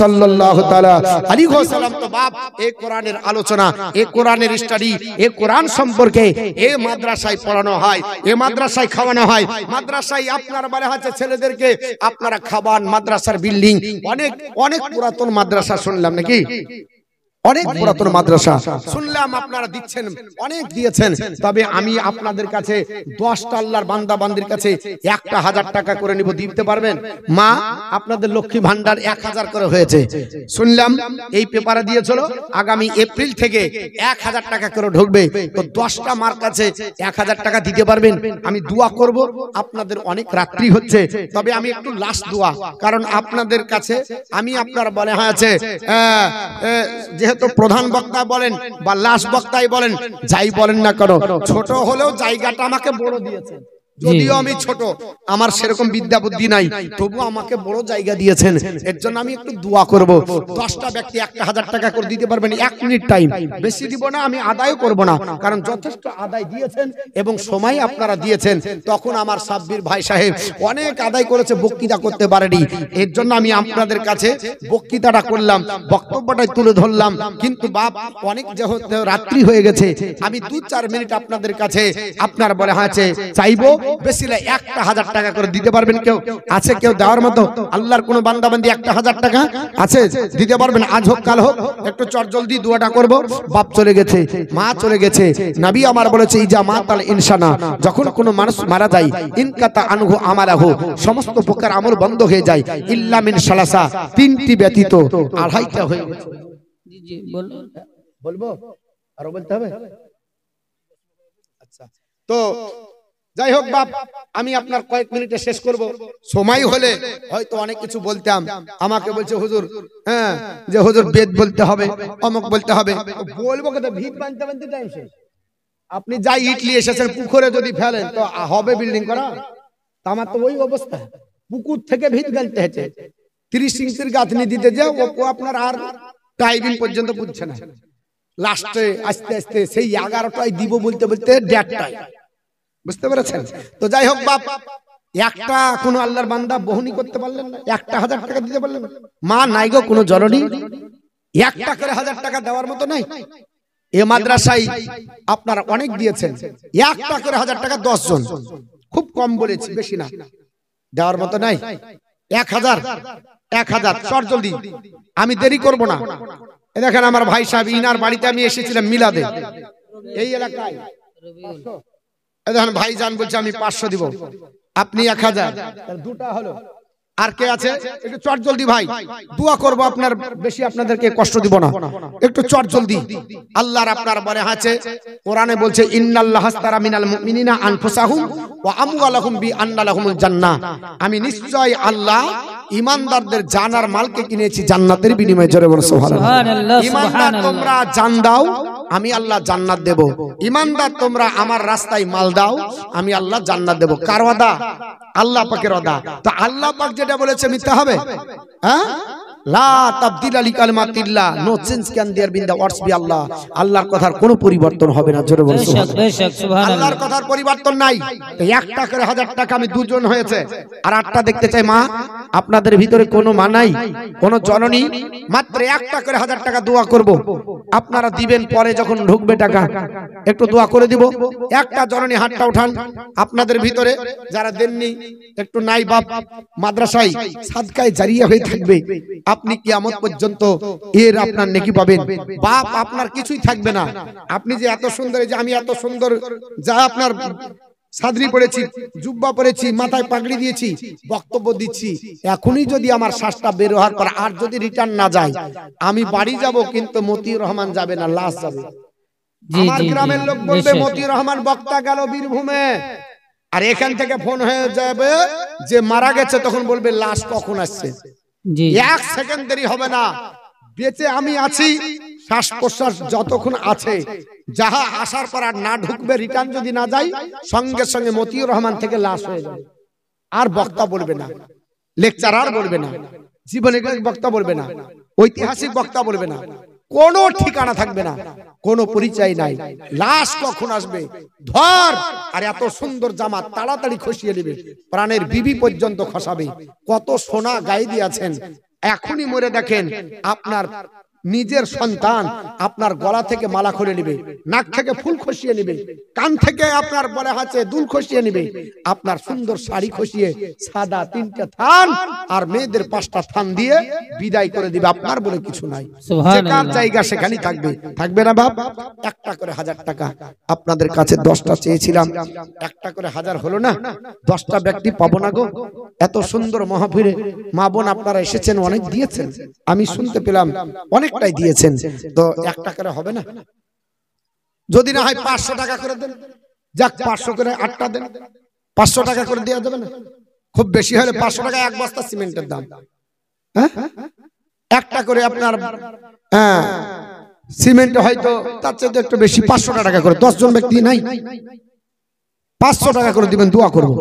সাল্লাল্লাহু তাআলা আলাইহি ওয়াসাল্লাম। তো বাপ, এই কোরআনের আলোচনা, এই কোরআনের স্টাডি, এই কোরআন সম্পর্কে এই মাদ্রাসায় পড়ানো হয়, এই মাদ্রাসায় খাওয়ানো হয়। মাদ্রাসায় আপনার বলে হচ্ছে ছেলেদেরকে আপনারা খাবার, মাদ্রাসার বিল্ডিং অনেক অনেক পুরাতন মাদ্রাসা শুনলাম নাকি? অনেক পুরাতন মাদ্রাসা শুনলাম আপনারা দিচ্ছেন, অনেক দিয়েছেন। তবে আমি আপনাদের কাছে 10টা আল্লাহর বান্দা বান্দির কাছে 1000 টাকা করে নিব, দিতে পারবেন? মা, আপনাদের লক্ষ্মী ভান্ডার 1000 করে হয়েছে শুনলাম, এই পেপারে দিয়েছিল। আগামী এপ্রিল থেকে 1000 টাকা করে ঢুকবে। তো 10টা মার কাছে 1000 টাকা দিতে পারবেন? আমি দোয়া করব। আপনাদের অনেক রাত্রি হচ্ছে, তবে আমি একটু লাস্ট দোয়া, কারণ আপনাদের কাছে আমি আপনার বলে হয়েছে যেহেতু প্রধান বক্তা বলেন বা লাস্ট বক্তাই বলেন, যাই বলেন না কেন, ছোট হলেও জায়গাটা আমাকে বড় দিয়েছেন। যদিও আমি ছোট, আমার সেরকম বিদ্যা বুদ্ধি নাই, তবু আমাকে বড় জায়গা দিয়েছেন। এর জন্য আমি একটু দোয়া করব। 10টা ব্যক্তি 1000 টাকা করে দিতে পারবেন, 1 মিনিট টাইম, বেশি দিব না, আমি আদায় করব না, কারণ যথেষ্ট আদায় দিয়েছেন এবং সময় আপনারা দিয়েছেন। তখন আমার সাব্বির ভাই সাহেব অনেক আদায় করেছে, বক্তৃতা করতে পারেনি। এর জন্য আমি আপনাদের কাছে বক্তৃতাটা করলাম, বক্তব্যটাই তুলে ধরলাম। কিন্তু বাপ অনেক যেহেতু রাত্রি হয়ে গেছে, আমি 2-4 মিনিট আপনাদের কাছে আপনার বলে আছে চাইবো। বেশি না 1000 টাকা করে দিতে পারবেন? কেউ আছে কেউ দেওয়ার মতো? আল্লাহর কোন বান্দা বান্দি 1000 টাকা আছে দিতে পারবেন? আজ হোক কাল হোক, একটু চট জলদি দুয়াটা করব। বাপ চলে গেছে, মা চলে গেছে, নবী আমার বলেছে ইজা মাতাল ইনসানা, যখন কোনো মানুষ মারা যায়, ইনকাতা আনহু আমালাহু, সমস্ত প্রকার আমল বন্ধ হয়ে যায়, ইল্লা মিন সালাসা, 3টি ব্যতীত। 2.5টা হয়ে গেছে। জি জি বলুন। বলবো আরো বলতে হবে? আচ্ছা, তো যাই হোক বাপ, আমি আপনার কয়েক মিনিটে শেষ করব। সময় হলে হয়তো অনেক কিছু বলতাম। আমাকে বলছে হুজুর, হ্যাঁ যে হুজুর বেদ বলতে হবে, অমুক বলতে হবে, বলবো কথা ভিত বানতে বানতে টাইম শেষ। আপনি যাই ইটলি এসেছেন, পুকুরে যদি ফেলেন তো হবে বিল্ডিং করা? আমার তো ওই অবস্থা, পুকুর থেকে ভিত গালতে হচ্ছে। 30 ইঞ্চির গাঁথনি দিতে যে ও আপনার আর টাইমিং পর্যন্ত বুঝছে না। লাস্টে আস্তে আস্তে সেই 11টায় দিব বলতে বলতে 1:30টায়, বুঝতে পেরেছেন? তো যাই হোক বাপ, একটা কোন আল্লাহর বান্দা বহনি করতে পারলেন না? 1000 টাকা দিতে পারলেন না? মা নাই গো কোন জননী, 1 করে 1000 টাকা দেওয়ার মতো নাই। এ মাদ্রাসায় আপনারা অনেক দিয়েছেন, 1 করে 1000 টাকা 10 জন, খুব কম বলেছি, বেশি না, দেওয়ার মতো নাই। 1000 চট জলদি, আমি দেরি করব না। দেখেন আমার ভাই সাহেব, ইনার বাড়িতে আমি এসেছিলাম মিলাদে, এই এলাকায়। দেখেন ভাইজান বলছে আমি 500 দিব, আপনি 1000, 2টা হলো। আর কে আছে? একটু চট জলদি ভাই, দোয়া করব আপনার, বেশি আপনাদেরকে কষ্ট দিব না, একটু চট জলদি। আল্লাহর আপনার বলে আছে, কোরআনে বলছে ইন্নাল্লাহ হাস্তারা মিনাল মুমিনিনা আনফুসাহুম ওয়া আমওয়ালাহুম বিআন্না লাহুমুল জান্নাহ, আমি নিশ্চয় আল্লাহ ঈমানদারদের জান আর মালকে কিনেছি জান্নাতের বিনিময়ে। জোরে বলো সুবহানাল্লাহ। ঈমানদার তোমরা জান দাও, আমি আল্লাহ জান্নাত দেব। ঈমানদার তোমরা আমার রাস্তায় মাল দাও, আমি আল্লাহ জান্নাত দেব। কার ওয়াদা? আল্লাহ পাকের ওয়াদা। তো আল্লাহ পাক যেটা বলেছে মিথ্যা হবে? হ্যাঁ, লা তাবদিলা লিকালিমাতিল্লাহ, no change can there bin the words B আল্লাহ। আল্লাহর কথার কোনো পরিবর্তন হবে না। জোরে বলুন সুবহানাল্লাহ। আল্লাহর কথার পরিবর্তন নাই। তো 1 করে 1000 টাকা আমি 2 জন হয়েছে, আর 8টা দেখতে চাই। মা আপনাদের ভিতরে কোনো মা নাই, কোনো জননী? মাত্র 1 করে 1000 টাকা দোয়া করব, আপনারা দিবেন। পরে যখন ঢুকবে টাকা একটু দোয়া করে দিব। একটা জননী হাতটা উঠান আপনাদের ভিতরে, যারা দেননি একটু নাই বাপ, মাদ্রাসায় সাদকায়ে জারিয়া হয়ে থাকবে। আপনি কিয়ামত পর্যন্ত এর আপনার নেকি পাবেন। বাপ আপনার কিছুই থাকবে না। আপনি যে এত সুন্দর, যে আমি এত সুন্দর, যা আপনার সাদরি পড়েছি, জুব্বা পড়েছি, মাথায় পাগড়ি দিয়েছি, বক্তব্য দিচ্ছি, এখনই যদি আমার শ্বাসটা বের হওয়ার পর আর যদি রিটার্ন না যায়, আমি বাড়ি যাব, কিন্তু মতিউর রহমান যাবে না, লাশ যাবে। আমার গ্রামের লোক বলবে মতিউর রহমান বক্তা গেল বীরভূমে, আর এখান থেকে ফোন হয়ে যাবে যে মারা গেছে, তখন বলবে লাশ কখন আসছে। 1 সেকেন্ড দেরি হবে না। বেঁচে আমি আছি, শ্বাস প্রশ্বাস যতক্ষণ আছে, যাহা আসার পর আর না ঢুকবে, রিটার্ন যদি না যায়, সঙ্গে সঙ্গে মতিউর রহমান থেকে লাশ হয়ে যাবে। আর বক্তা বলবে না, লেকচারার বলবে না, জীবনে বক্তা বলবে না, ঐতিহাসিক বক্তা বলবে না, কোনো ঠিকানা থাকবে না, কোনো পরিচয় নাই। লাশ কখন আসবে ধর, আর এত সুন্দর জামা তাড়াতাড়ি খসিয়ে নেবে, প্রাণের বিবি পর্যন্ত খসাবে। কত সোনা গায়ে দিয়েছেন, এখনই মরে দেখেন আপনার নিজের সন্তান আপনার গলা থেকে মালা খুলে নেবে, নাক থেকে ফুল খসিয়ে নেবে, কান থেকে আপনার বলে আছে দুল খসিয়ে নেবে, আপনার সুন্দর শাড়ি খসিয়ে সাদা 3টে থান আর মেয়েদের 5টা থান দিয়ে বিদায় করে দিবে। আপনার বলে কিছু নাই, যেখান জায়গা সেখানেই থাকবে। থাকবে না বাপ? 1 করে 1000 টাকা আপনাদের কাছে 10টা চেয়েছিলাম, 1 করে 1000 হলো না, 10টা ব্যক্তি পাবো না গো। এত সুন্দর মাহফিলে মা বোন আপনারা এসেছেন, অনেক দিয়েছেন, আমি শুনতে পেলাম অনেকটাই দিয়েছেন। তো 1 করে হবে না? যদি না হয় 500 টাকা করে দেন, যাক 500 করে 8টা দেন, 500 টাকা করে দেওয়া যাবে না? খুব বেশি হলে 500 টাকা 1 বস্তা সিমেন্টের দাম। হ্যাঁ, 1টা করে আপনার সিমেন্ট হয়তো তার চেয়ে একটু বেশি, 500 টাকা করে 10 জন ব্যক্তি নাই। 500 টাকা করে দিবেন, দোয়া করব।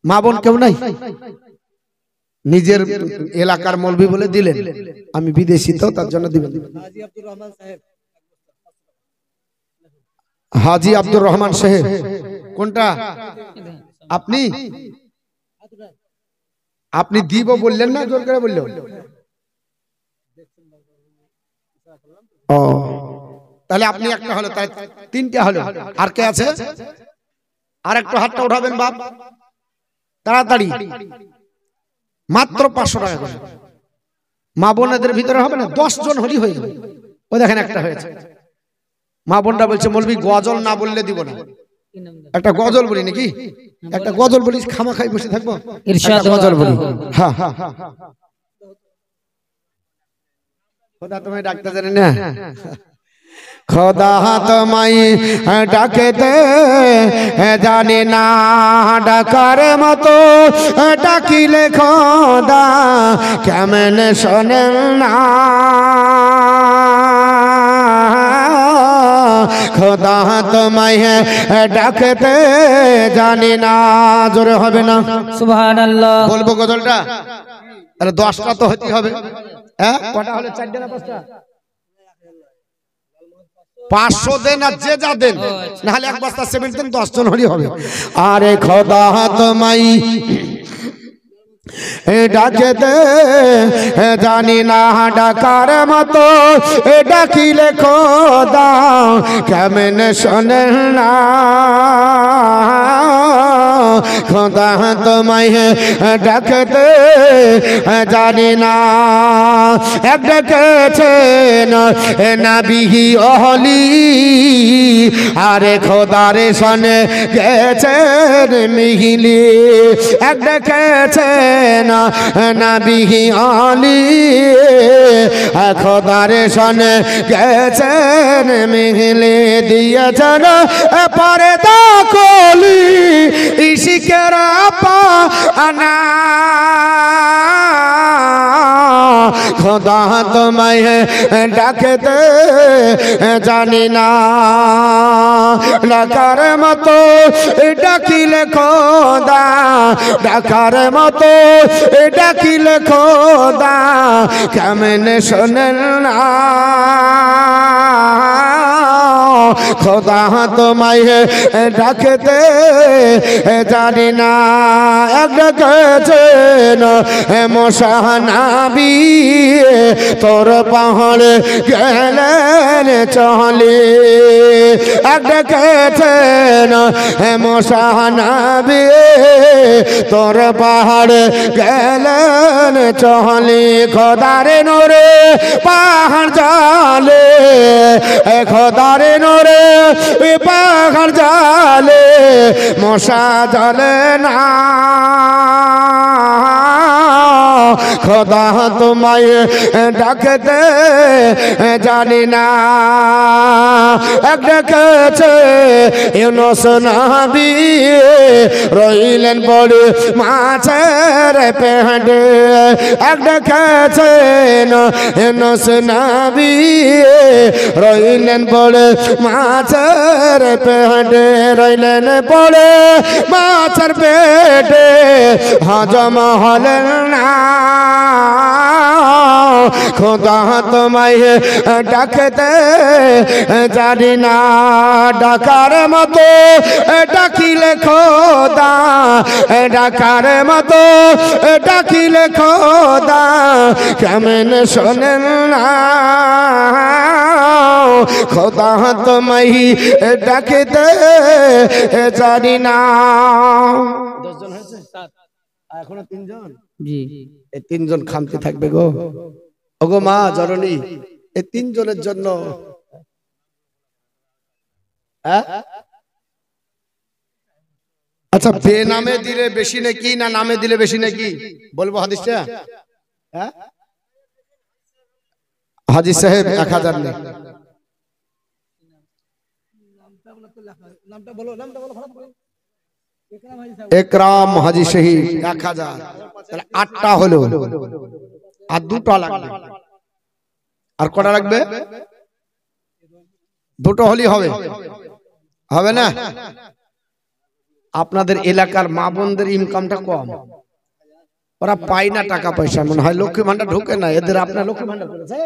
মা বোন কেউ নাই, নিজের এলাকার মৌলভী বলে দিলেন, আমি বিদেশি তো তার জন্য দিবেন। হাজি আব্দুর রহমান সাহেব, কোনটা? আপনি আপনি দিব বললেন না, জোর করে বললেন। ও তাহলে আপনি একটা হলো, তাই 3টে হলো। আর কে আছে? আর একটু হাতটা উঠাবেন বাপ, তাড়াতাড়ি। মাত্র 500 টাকা করে। মা বোনদের ভিতরে হবে না, 10 জন হলি হয়ে যাবে। ওই দেখেন একটা হয়েছে। মা বোনটা বলছে মৌলভী গজল না বললে দিব না। একটা গজল বলি নাকি? একটা গজল বলি, খামা খাই বসে থাকবো। একটা গজল বলি। হ্যাঁ হ্যাঁ, খোদা তোমায় ডাকতে জানি না, খোদা তোমায় ডাকেতে জানি না, ডাকার মতো ডাকিলে খোদা কেমন শোনেন না। খোদা তোমায় ডাকতে জানি না, জোরে হবে না সুবহানাল্লাহ। বলবো গজলটা? আরে 10টা তো হতে হবে। হ্যাঁ, কটা হলো? 4টে না 5টা? 500 দেন আর যে যা দেন, নাহলে এক বস্তা সিমেন্ট দেন, 10 জন হলেই হবে। আরে খোদা তোমায় ডাকেতে জানি না, ডাকার মতো ডাকিলে খোদা কেমন শোনে না। খোদা তোমায় ডাকতে জানি না, এক ডেকেছেন নবী ওহলি, আরে খোদারে শোনে গেছেন মিহিলি। এক ডেকেছেন নবী ওহলি, খোদারে শোনে গেছেন মিহিলি। দিয়েছেন পর্দা কলি ইশিকের পানা, খোদা তোমায় ডাকতে জানি না, ডাকার মতো ডাকিলে খোদা, ডাকার মতো ডাকিলে খোদা কেমন শোনেন না। খোদা তোমায় ডাকতে জানি না, এক ডেকেছেন মুসা নবী, তোর পাহাড় গেলেন চলে। এক ডেকেছেন মুসা নবী, তোর পাহাড় গেলেন চলে। খোদারে নোরে পাহাড় জালে, খোদারে নোরে পাহাড় জালে, মশা জলে না। খোদা তোমায় ডাকতে জানি না, এক ডেকেছে ইউনুস নবী, রইলেন বড় মাছের পেটে। এক ডেকেছেন ইউনুস নবী, রইলেন বড় মাছের পেটে। রইলেন পড়ে মাছের পেটে, হজম হলেন না। খোদা তোমায় ডাকতে জানি না, ডাকার মতো ডাকিলে খোদা, ডাকার মতো ডাকিলে খোদা কেমন শোনেন না। খোদা তোমায় ডাকতে জানি না। 10 জন হয়েছে, এখনো 3 জন। জি, এই 3 জন খামতে থাকবে গো। ওগো মা জননী, এই 3 জনের জন্য আচ্ছা, বেনামে দিলে বেশি নাকি না নামে দিলে বেশি নাকি বলবো হাদিসটা? হাজি সাহেব 1000 নেই। একরাম হাজি শহীদ 1000, তাহলে 8টা হলো। আর 2টা লাগবে। আর কটা লাগবে? 2টো হলেই হবে, হবে না? আপনাদের এলাকার মা বোনদের ইনকামটা কম, ওরা পায় না টাকা পয়সা, মনে হয় লক্ষ্মী ভান্ডার ঢোকে না এদের। আপনার লক্ষ্মী ভান্ডার করেছে?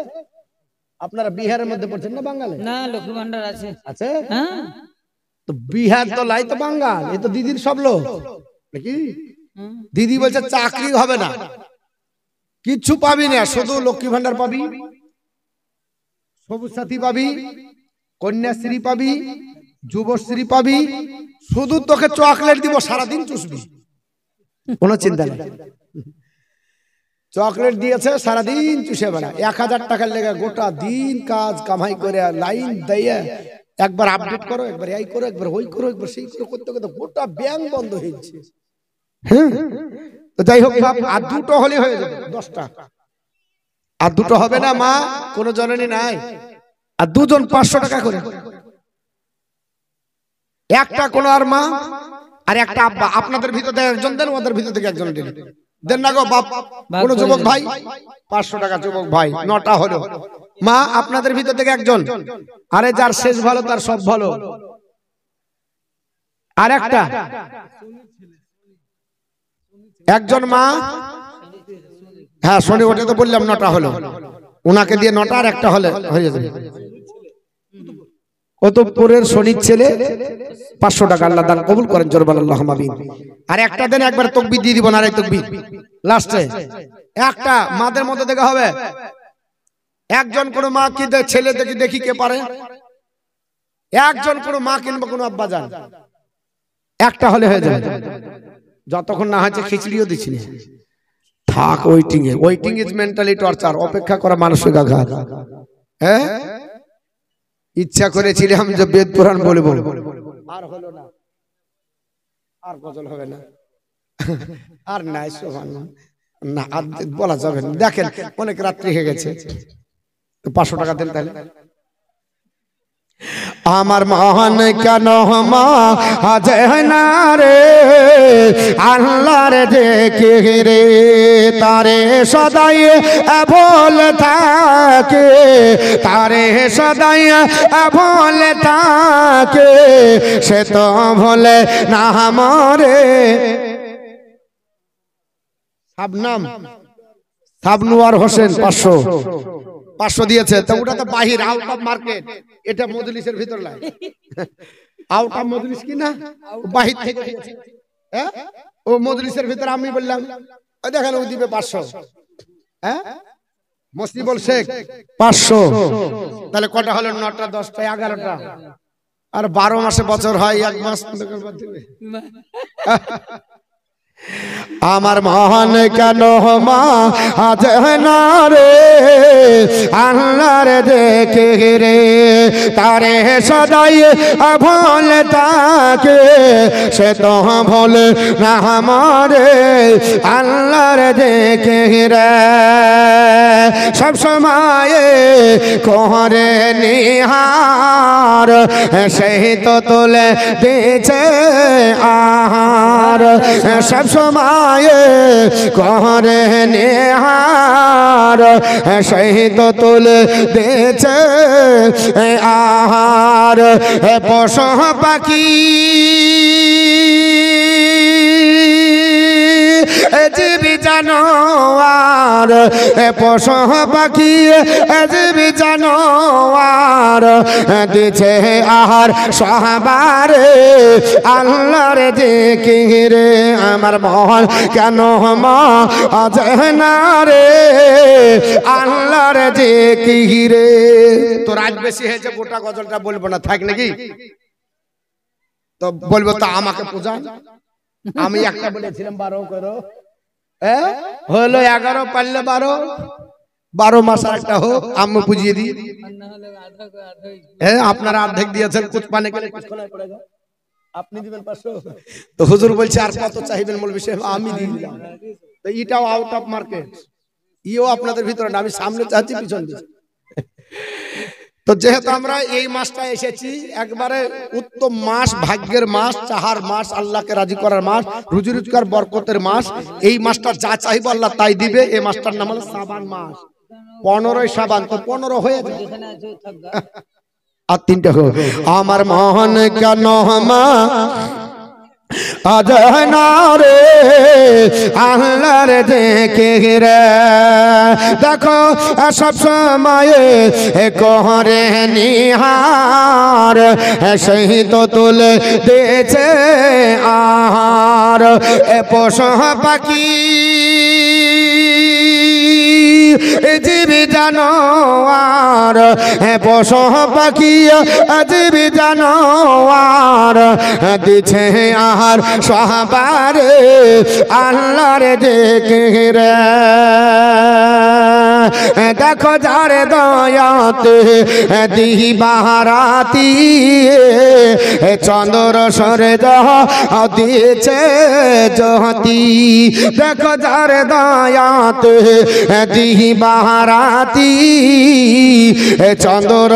আপনারা বিহারের মধ্যে পড়ছেন না বাঙালি? না, লক্ষ্মী ভান্ডার আছে। আছে? হ্যাঁ, তো বিহার তো লাই তো বাঙ্গাল, এ তো দিদির সব লোক নাকি? দিদি বলছে চাকরি হবে না, কিচ্ছু পাবি না, শুধু লক্ষ্মী ভান্ডার পাবি, সবুজ সাথী পাবি, কন্যাশ্রী পাবি, যুবশ্রী পাবি, শুধু তোকে চকলেট দিব, সারাদিন চুষবি, কোনো চিন্তা নেই। চকলেট দিয়েছে, সারাদিন চুষে বেড়া। 1000 টাকার লেগে গোটা দিন কাজ কামাই করে লাইন দিয়ে একবার আপডেট করো, একবার এই করো, একবার ওই করো, একবার সেই করো, করতে করতে গোটা ব্যাংক বন্ধ হয়েছে। হ্যাঁ, তো যাই হোক, আর দুটো হলে হয়ে যাবে 10টা, আর দুটো হবে না মা, কোনো জননী নাই, আর দুজন 500 টাকা করে, একটা কোন আর মা আর একটা আব্বা। আপনাদের ভিতর থেকে একজন দেন, ওদের ভিতর থেকে একজন দেন, দেন না গো বাপ। কোন যুবক ভাই 500 টাকা, যুবক ভাই 9টা হলো। মা আপনাদের ভিতর থেকে একজন, আরে যার শেষ ভালো তার সব ভালো। আর একটা একজন মা, হ্যাঁ শনি, ওটা তো বললাম 9টা হলো, ওনাকে দিয়ে 9টা আর একটা হলে হয়ে যাবে। কতপুরের শনির ছেলে 500 টাকা, আল্লাহ দান কবুল করেন, জোরে বলেন আল্লাহুম্মা আমিন। আর একটা দেন, একবার তাকবীর দিয়ে দিব না, আরেক তাকবীর লাস্টে। একটা মাদের মধ্যে দেখা হবে, একজন কোন মা কি ছেলে দেখি দেখি কে পারে, একজন কোন মা কিংবা কোন আব্বা যান, একটা হলে হয়ে যাবে। যতক্ষণ না হয়েছে খিচড়িও দিচ্ছি না, থাক waiting A. Waiting is mentally torture, অপেক্ষা করা মানসিক আঘাত। হ্যাঁ, ইচ্ছা করেছিলাম যে বেদ পুরাণ বলবো, আর হলো না, আর গজল হবে না, আর নাই সোহান না, আর বলা যাবে না। দেখেন অনেক রাত্রি হয়ে গেছে, তো 500 টাকা দেন তাহলে। আমার মহান কেন মা আজ না রে, আল্লাহর দেখে রে তারে সদাই বল থাকে, তারে সদাই বল থাকে, সে তো বলে না মরে। শাবনাম, শাবনুয়ার হোসেন 500 দিয়েছে। তো ওটা তো বাহির, আউট অফ মার্কেট, এটা মজলিসের ভিতর লাই, আউট অফ মজলিস কি না, বাহির থেকে দিয়েছে। হ্যাঁ, ও মজলিসের ভিতর আমি বললাম ওই দেখেন ও দিবে 500। হ্যাঁ, মসজিবুল শেখ 500, তাহলে কটা হলো? 9টা, 10টা, 11টা, আর 12 মাসে বছর হয়, 1 মাস দিবে। আমার মহান কেন মা আজ না রে, আল্লাহর দেখে রে তারে সদাই ভোল তাকে, সে তো ভোল না মরে, আল্লাহর দেখে রে সব সময় করে নিহার, সেই তো তোলে দিয়েছে আহার, সব সময় করে নিহার, সেই তো তুলে দিয়েছে আহার। পশু পাখি জীবি জানোয়ার, পশু পাখি জীবি জানোয়ার, দিছে আহার সবারে, আল্লাহর জিকিরে। আমার মন কেন মা আজ না রে, আল্লাহর জিকিরে। তো রাত বেশি হয়েছে, গোটা গজলটা বলবো না, থাক নাকি? তো বলবো তো আমাকে পূজা, আমি একটা বলেছিলাম 12 করো, হলো 11, পারলে 12 মাস আর একটা হোক, আমি বুঝিয়ে দিই। আপনারা অর্ধেক দিয়েছেন, কুছ পানে গেলে কুছ খোলা পড়েগা, আপনি দিবেন 500। তো হুজুর বলছে আর কত চাইবেন মৌলভী সাহেব, আমি দিয়ে দিলাম। তো এটাও আউট অফ মার্কেট, ইও আপনাদের ভিতরে না, আমি সামনে চাচ্ছি পিছন দিচ্ছি। তো যেহেতু আমরা এই মাসটা এসেছি, একবারে উত্তম মাস, ভাগ্যের মাস, চাহার মাস, আল্লাহকে রাজি করার মাস, রুজি রোজগার বরকতের মাস। এই মাসটা যা চাইবো আল্লাহ তাই দিবে। এই মাসটার নাম হলো শাবান মাস, 15ই শাবান। তো 15 হয়ে যায়, আর 3টা হোক। আমার মহান কেন মা আজ না রে আল্লাহর জিকির দেখো সব সময় করে নিহার সেই তো তুলে দিয়েছে আর এ পশু পাখি জীবী জানোয়ার পশু পাখি জীবী জানোয়ার দিছে আর সবার আল্লাহর জিকির দেখো যার দয়াতে দিবারাতি চন্দ্র সূর্য দিয়েছে জ্যোতি দেখো যার দয়াতে দিবারাতি চন্দ্র